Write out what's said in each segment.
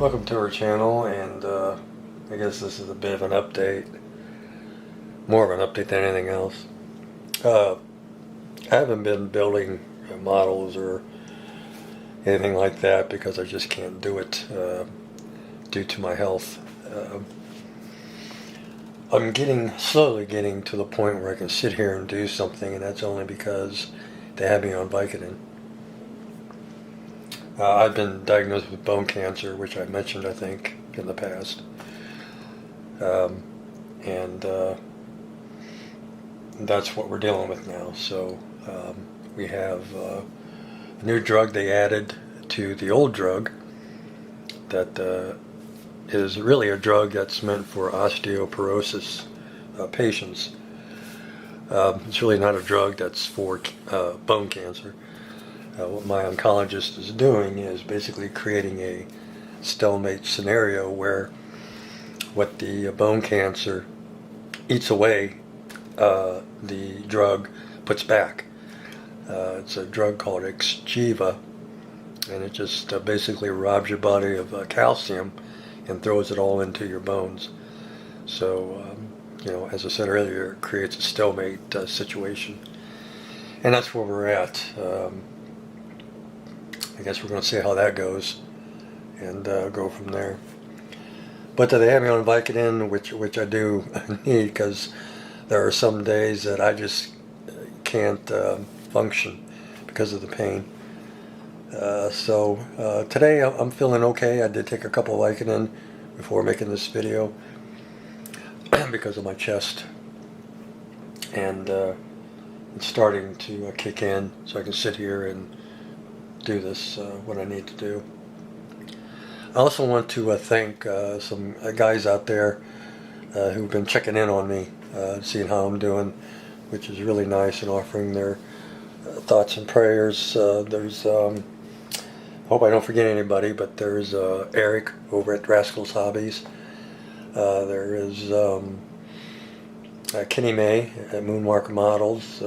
Welcome to our channel, and I guess this is a bit of an update, more of an update than anything else. I haven't been building models or anything like that because I just can't do it due to my health. I'm slowly getting to the point where I can sit here and do something, and that's only because they have me on Vicodin. I've been diagnosed with bone cancer, which I mentioned, I think, in the past. And that's what we're dealing with now. So we have a new drug they added to the old drug that is really a drug that's meant for osteoporosis patients. It's really not a drug that's for bone cancer. What my oncologist is doing is basically creating a stalemate scenario where what the bone cancer eats away, the drug puts back. It's a drug called Exgeva, and it just basically robs your body of calcium and throws it all into your bones. So, as I said earlier, it creates a stalemate situation. And that's where we're at. I guess we're going to see how that goes and go from there. But they have me on Vicodin, which I do need, because there are some days that I just can't function because of the pain. So today I'm feeling okay. I did take a couple of Vicodin before making this video because of my chest, and it's starting to kick in, so I can sit here and do this, what I need to do. I also want to thank some guys out there who've been checking in on me, seeing how I'm doing, which is really nice, and offering their thoughts and prayers. There's, hope I don't forget anybody, but there's Eric over at Rascal's Hobbies. There is Kenny May at Moonmark Models.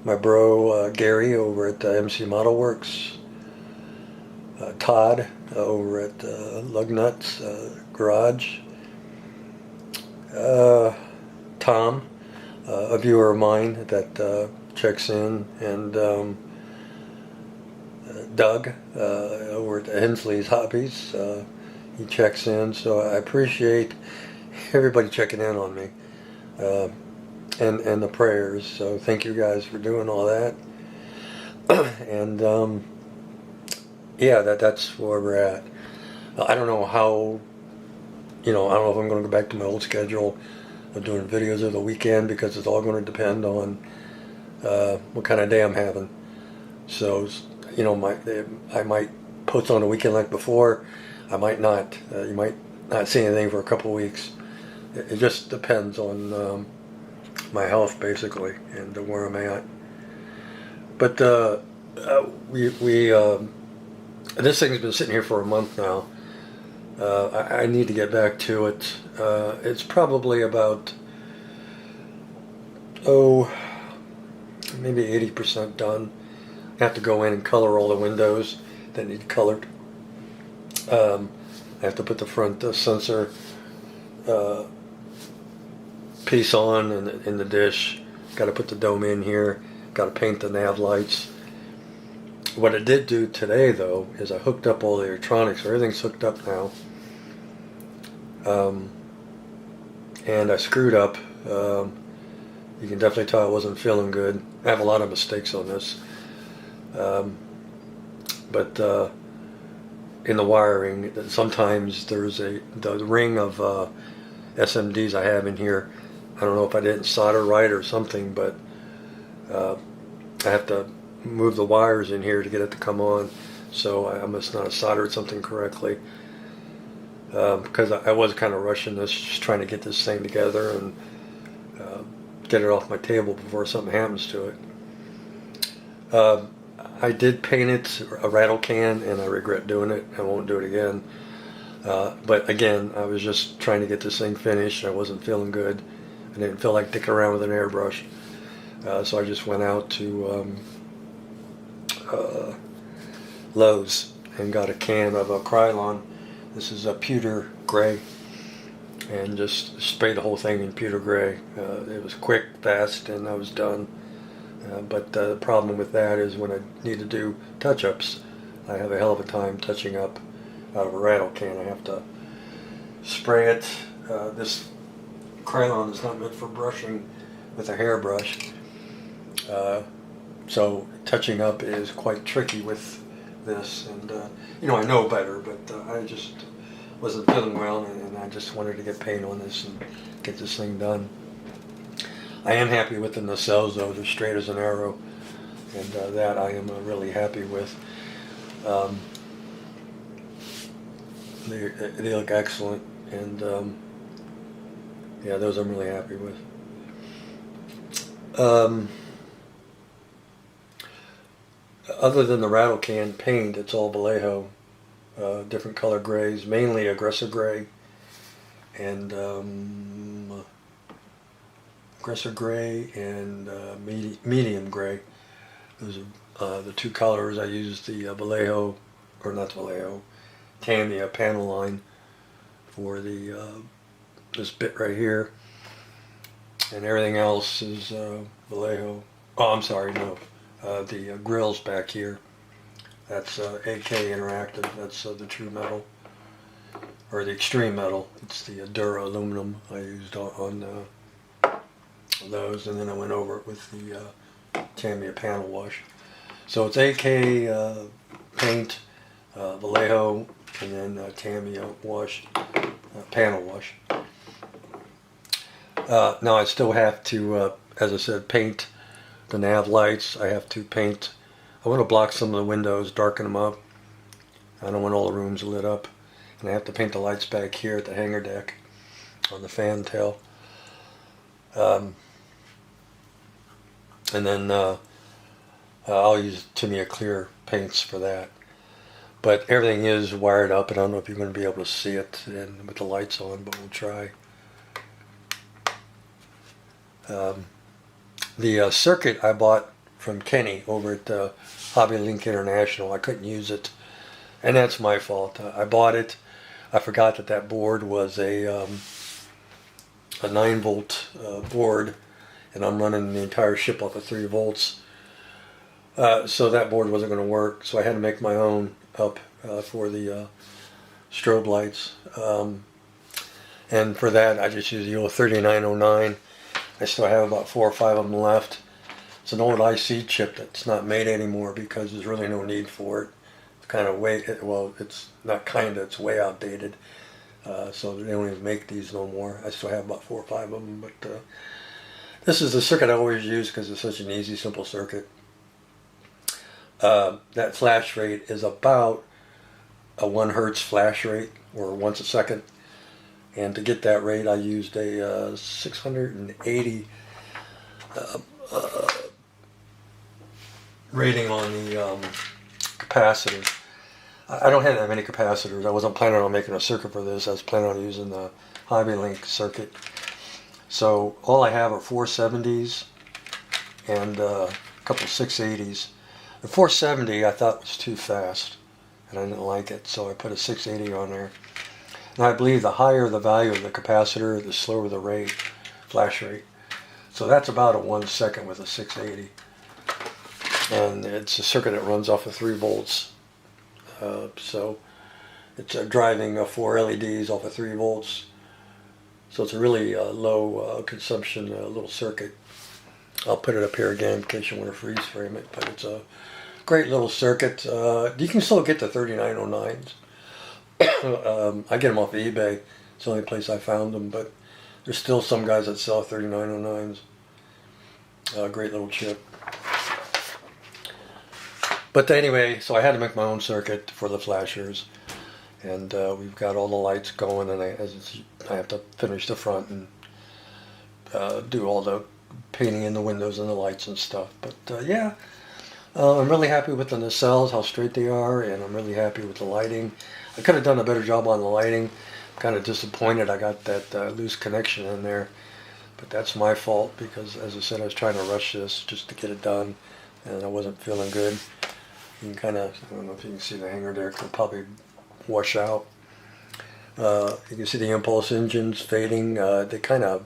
My bro Gary over at MC Model Works, Todd over at Lugnuts Garage, Tom, a viewer of mine that checks in, and Doug over at Hensley's Hobbies, he checks in. So I appreciate everybody checking in on me. And the prayers. So thank you guys for doing all that. And yeah, that's where we're at. I don't know how, I don't know if I'm going to go back to my old schedule of doing videos of the weekend, because it's all going to depend on what kind of day I'm having. So, I might post on the weekend like before. I might not. You might not see anything for a couple of weeks. It just depends on my health, basically, and where I'm at. But this thing's been sitting here for a month now. I need to get back to it. It's probably about maybe 80% done. I have to go in and color all the windows that need colored. I have to put the front sensor piece on in the dish. Got to put the dome in here. Got to paint the nav lights. What I did do today, though, is I hooked up all the electronics. Everything's hooked up now. And I screwed up. You can definitely tell I wasn't feeling good. I have a lot of mistakes on this. But in the wiring, sometimes there's the ring of SMDs I have in here. I don't know if I didn't solder right or something, but I have to move the wires in here to get it to come on. So I must not have soldered something correctly, because I was kind of rushing this, just trying to get this thing together and get it off my table before something happens to it. I did paint it a rattle can, and I regret doing it. I won't do it again. But again, I was just trying to get this thing finished. I wasn't feeling good. I didn't feel like dicking around with an airbrush. So I just went out to Lowe's and got a can of a Krylon. This is a pewter gray, and just sprayed the whole thing in pewter gray. It was quick, fast, and I was done. But the problem with that is when I need to do touch-ups, I have a hell of a time touching up out of a rattle can. I have to spray it. This Krylon is not meant for brushing with a hairbrush. So touching up is quite tricky with this, and I know better, but I just wasn't feeling well, and I just wanted to get paint on this and get this thing done. I am happy with the nacelles, though. They're straight as an arrow, and that I am really happy with. They look excellent, and yeah, those I'm really happy with. Other than the rattle can paint, it's all Vallejo, different color grays, mainly aggressive gray, and medium gray. Those are the two colors. I used the Vallejo, or not Vallejo, Tamiya panel line for the this bit right here, and everything else is Vallejo. Oh, I'm sorry, no. The grills back here, that's AK Interactive. That's the true metal, or the extreme metal. It's the Dura aluminum I used on those, and then I went over it with the Tamiya panel wash. So it's AK paint, Vallejo, and then Tamiya wash, panel wash. Now I still have to, as I said, paint the nav lights. I have to paint. I want to block some of the windows, darken them up. I don't want all the rooms lit up. And I have to paint the lights back here at the hangar deck on the fan tail. And then I'll use Tamiya clear paints for that. But everything is wired up, and I don't know if you're going to be able to see it and with the lights on, but we'll try. The circuit I bought from Kenny over at Hobby Link International, I couldn't use it, and that's my fault. I bought it. I forgot that board was a 9-volt board, and I'm running the entire ship off of 3 volts. So that board wasn't going to work, so I had to make my own up for the strobe lights. And for that, I just used the old 3909. I still have about 4 or 5 of them left. It's an old IC chip that's not made anymore because there's really no need for it. It's kind of it's not kind of, it's way outdated. So they don't even make these no more. I still have about 4 or 5 of them, but this is the circuit I always use because it's such an easy, simple circuit. That flash rate is about a 1 hertz flash rate, or once a second. And to get that rate, I used a 680 rating on the capacitor. I don't have that many capacitors. I wasn't planning on making a circuit for this. I was planning on using the Hobby Link circuit. So all I have are 470s and a couple 680s. The 470 I thought was too fast, and I didn't like it, so I put a 680 on there. And I believe the higher the value of the capacitor, the slower the rate, flash rate. So that's about a 1 second with a 680. And it's a circuit that runs off of 3 volts. So it's driving 4 LEDs off of 3 volts. So it's a really low consumption little circuit. I'll put it up here again in case you want to freeze frame it. But it's a great little circuit. You can still get the 3909s. I get them off of eBay. It's the only place I found them, but there's still some guys that sell 3909s. Great little chip. But anyway, so I had to make my own circuit for the flashers, and we've got all the lights going, and I have to finish the front and do all the painting in the windows and the lights and stuff. But yeah, I'm really happy with the nacelles, how straight they are, and I'm really happy with the lighting. I could have done a better job on the lighting. I'm kind of disappointed I got that loose connection in there, but that's my fault because, as I said, I was trying to rush this just to get it done, and I wasn't feeling good. You can kind of, I don't know if you can see the hanger there, it could probably wash out. You can see the impulse engines fading. They kind of,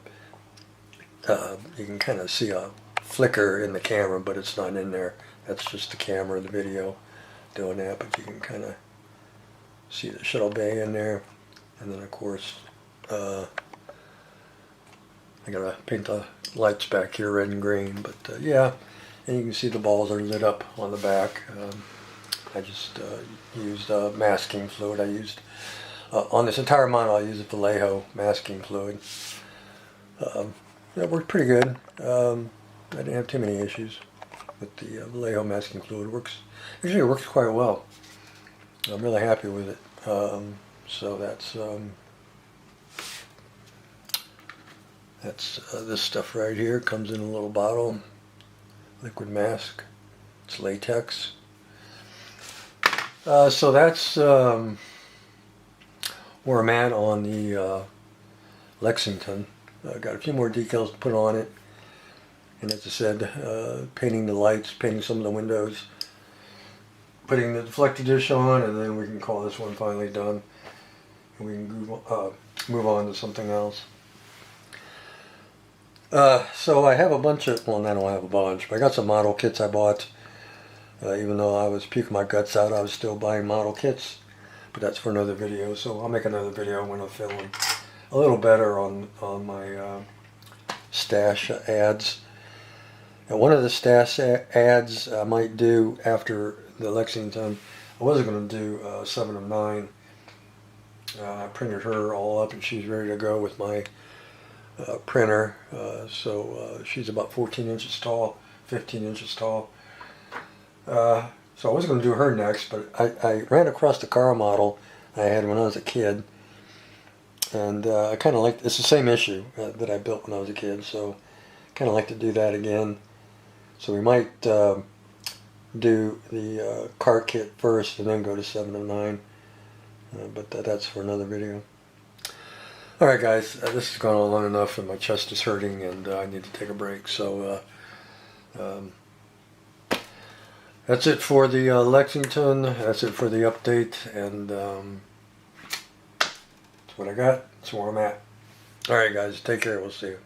you can kind of see a flicker in the camera, but it's not in there. That's just the camera, the video doing that, but you can kind of see the shuttle bay in there. And then of course, I gotta paint the lights back here red and green, but yeah, and you can see the balls are lit up on the back. I just used masking fluid. I used, on this entire model, I used Vallejo masking fluid. That worked pretty good. I didn't have too many issues with the Vallejo masking fluid. Actually it works quite well. I'm really happy with it. So that's this stuff right here. Comes in a little bottle, liquid mask. It's latex. So that's where I'm at on the Lexington. I got a few more decals to put on it, and as I said, painting the lights, painting some of the windows, putting the deflector dish on, and then we can call this one finally done, and we can move on to something else. So I have a bunch of, well, I don't have a bunch, but I got some model kits I bought. Even though I was puking my guts out, I was still buying model kits, but that's for another video. So I'll make another video when I'm feeling a little better on my stash ads. And one of the stash ads I might do after the Lexington, I wasn't going to do 7 of 9. I printed her all up and she's ready to go with my printer. So she's about 14 inches tall, 15 inches tall. So I was going to do her next, but I ran across the car model I had when I was a kid, and I kind of like, it's the same issue that I built when I was a kid, so kind of like to do that again. So we might do the car kit first and then go to 7 of 9, but that's for another video. Alright guys, this has gone on long enough and my chest is hurting and I need to take a break, so that's it for the Lexington. That's it for the update, and that's what I got. That's where I'm at. Alright guys, take care. We'll see you.